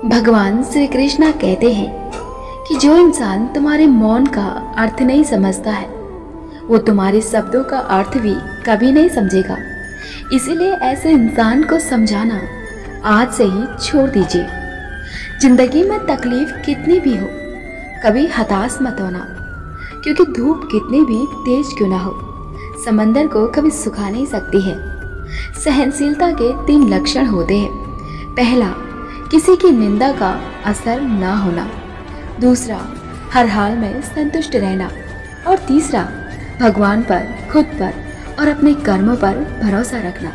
भगवान श्री कृष्णा कहते हैं कि जो इंसान तुम्हारे मौन का अर्थ नहीं समझता है वो तुम्हारे शब्दों का अर्थ भी कभी नहीं समझेगा। इसीलिए ऐसे इंसान को समझाना आज से ही छोड़ दीजिए। जिंदगी में तकलीफ कितनी भी हो कभी हताश मत होना, क्योंकि धूप कितनी भी तेज क्यों ना हो समंदर को कभी सुखा नहीं सकती है। सहनशीलता के 3 लक्षण होते हैं। पहला, किसी की निंदा का असर ना होना। दूसरा, हर हाल में संतुष्ट रहना। और तीसरा, भगवान पर, खुद पर और अपने कर्मों पर भरोसा रखना।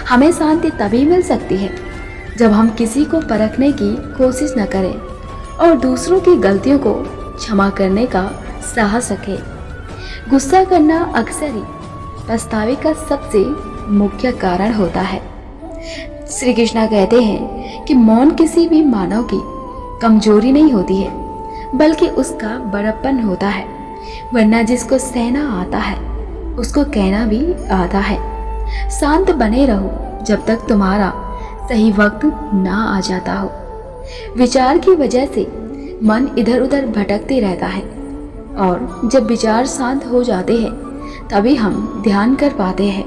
हमें शांति तभी मिल सकती है जब हम किसी को परखने की कोशिश न करें और दूसरों की गलतियों को क्षमा करने का साहस रखें। गुस्सा करना अक्सर ही पछतावे का सबसे मुख्य कारण होता है। श्री कृष्णा कहते हैं कि मौन किसी भी मानव की कमजोरी नहीं होती है, बल्कि उसका बड़प्पन होता है। वरना जिसको सहना आता है उसको कहना भी आता है। शांत बने रहो जब तक तुम्हारा सही वक्त ना आ जाता हो। विचार की वजह से मन इधर उधर भटकते रहता है और जब विचार शांत हो जाते हैं तभी हम ध्यान कर पाते हैं।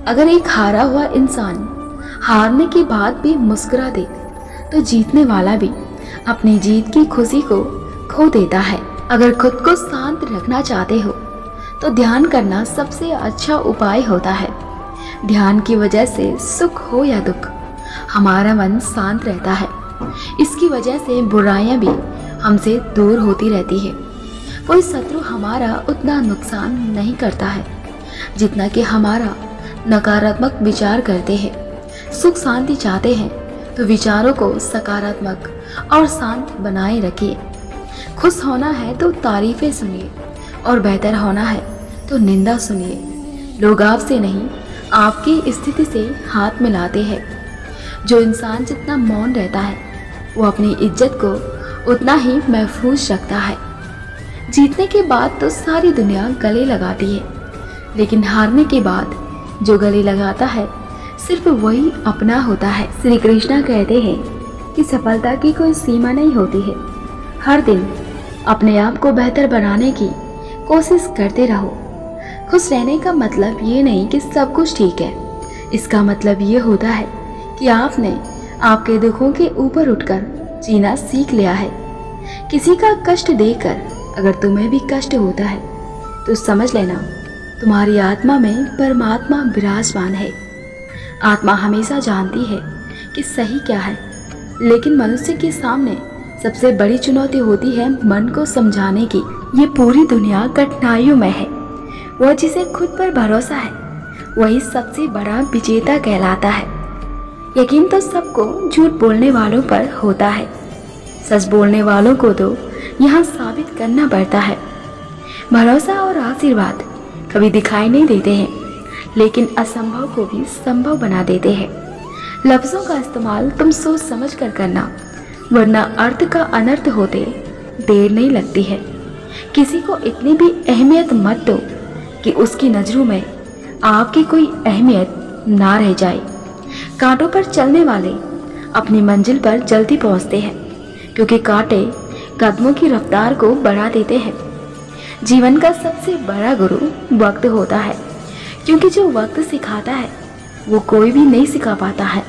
अगर एक हारा हुआ इंसान हारने के बाद भी मुस्कुरा दे तो जीतने वाला भी अपनी जीत की खुशी को खो देता है। अगर खुद को शांत रखना चाहते हो तो ध्यान करना सबसे अच्छा उपाय होता है। ध्यान की वजह से सुख हो या दुख हमारा मन शांत रहता है। इसकी वजह से बुराइयां भी हमसे दूर होती रहती है। कोई शत्रु हमारा उतना नुकसान नहीं करता है जितना कि हमारा नकारात्मक विचार करते हैं। सुख शांति चाहते हैं तो विचारों को सकारात्मक और शांत बनाए रखिए। खुश होना है तो तारीफें सुनिए और बेहतर होना है तो निंदा सुनिए। लोग आपसे नहीं आपकी स्थिति से हाथ मिलाते हैं। जो इंसान जितना मौन रहता है वो अपनी इज्जत को उतना ही महफूज रखता है। जीतने के बाद तो सारी दुनिया गले लगाती है, लेकिन हारने के बाद जो गले लगाता है सिर्फ वही अपना होता है। श्री कृष्णा कहते हैं कि सफलता की कोई सीमा नहीं होती है। हर दिन अपने आप को बेहतर बनाने की कोशिश करते रहो। खुश रहने का मतलब ये नहीं कि सब कुछ ठीक है। इसका मतलब ये होता है कि आपने आपके दुखों के ऊपर उठकर जीना सीख लिया है। किसी का कष्ट देखकर अगर तुम्हें भी कष्ट होता है तो समझ लेना तुम्हारी आत्मा में परमात्मा विराजमान है। आत्मा हमेशा जानती है कि सही क्या है, लेकिन मनुष्य के सामने सबसे बड़ी चुनौती होती है मन को समझाने की। ये पूरी दुनिया कठिनाइयों में है। वह जिसे खुद पर भरोसा है वही सबसे बड़ा विजेता कहलाता है। यकीन तो सबको झूठ बोलने वालों पर होता है। सच बोलने वालों को तो यहाँ साबित करना पड़ता है। भरोसा और आशीर्वाद कभी दिखाई नहीं देते हैं, लेकिन असंभव को भी संभव बना देते हैं। लफ्ज़ों का इस्तेमाल तुम सोच समझ कर करना, वरना अर्थ का अनर्थ होते देर नहीं लगती है। किसी को इतनी भी अहमियत मत दो कि उसकी नज़रों में आपकी कोई अहमियत ना रह जाए। कांटों पर चलने वाले अपनी मंजिल पर जल्दी पहुंचते हैं, क्योंकि कांटे कदमों की रफ्तार को बढ़ा देते हैं। जीवन का सबसे बड़ा गुरु वक्त होता है, क्योंकि जो वक्त सिखाता है वो कोई भी नहीं सिखा पाता है।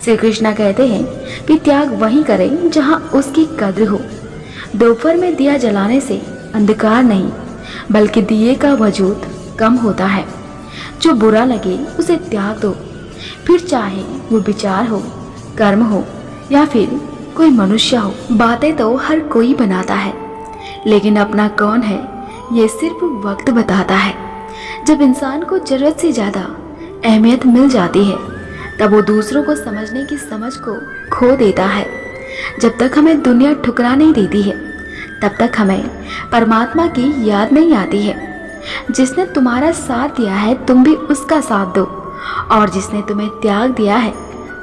श्री कृष्णा कहते हैं कि त्याग वहीं करें जहां उसकी कद्र हो। दोपहर में दिया जलाने से अंधकार नहीं बल्कि दिए का वजूद कम होता है। जो बुरा लगे उसे त्याग दो, फिर चाहे वो विचार हो, कर्म हो या फिर कोई मनुष्य हो। बातें तो हर कोई बनाता है, लेकिन अपना कौन है ये सिर्फ वक्त बताता है। जब इंसान को जरूरत से ज़्यादा अहमियत मिल जाती है तब वो दूसरों को समझने की समझ को खो देता है। जब तक हमें दुनिया ठुकरा नहीं देती है तब तक हमें परमात्मा की याद नहीं आती है। जिसने तुम्हारा साथ दिया है तुम भी उसका साथ दो, और जिसने तुम्हें त्याग दिया है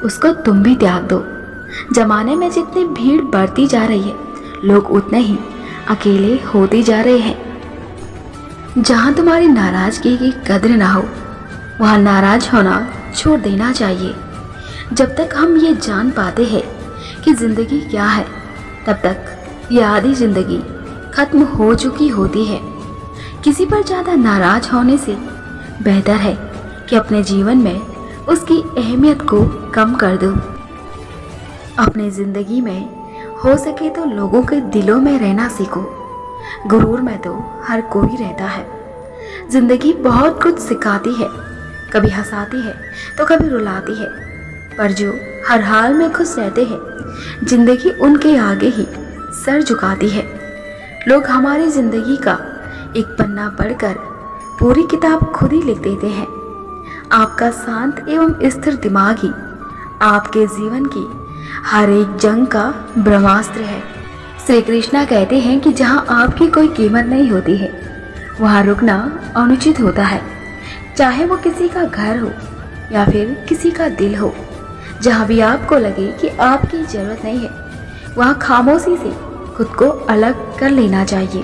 उसको तुम भी त्याग दो। जमाने में जितनी भीड़ बढ़ती जा रही है लोग उतने ही अकेले होते जा रहे हैं। जहाँ तुम्हारी नाराजगी की कद्र ना हो वहाँ नाराज होना छोड़ देना चाहिए। जब तक हम ये जान पाते हैं कि जिंदगी क्या है, तब तक ये आधी जिंदगी खत्म हो चुकी होती है। किसी पर ज़्यादा नाराज होने से बेहतर है कि अपने जीवन में उसकी अहमियत को कम कर दो। अपने ज़िंदगी में हो सके तो लोगों के दिलों में रहना सीखो। गुरूर में तो हर कोई रहता है। ज़िंदगी बहुत कुछ सिखाती है, कभी हंसाती है तो कभी रुलाती है, पर जो हर हाल में खुश रहते हैं ज़िंदगी उनके आगे ही सर झुकाती है। लोग हमारी ज़िंदगी का एक पन्ना पढ़कर पूरी किताब खुद ही लिख देते हैं। आपका शांत एवं स्थिर दिमाग ही आपके जीवन की हर एक जंग का ब्रह्मास्त्र है। श्री कृष्णा कहते हैं कि जहाँ आपकी कोई कीमत नहीं होती है वहाँ रुकना अनुचित होता है। चाहे वो किसी का घर हो या फिर किसी का दिल हो, जहाँ भी आपको लगे कि आपकी ज़रूरत नहीं है वहाँ खामोशी से खुद को अलग कर लेना चाहिए।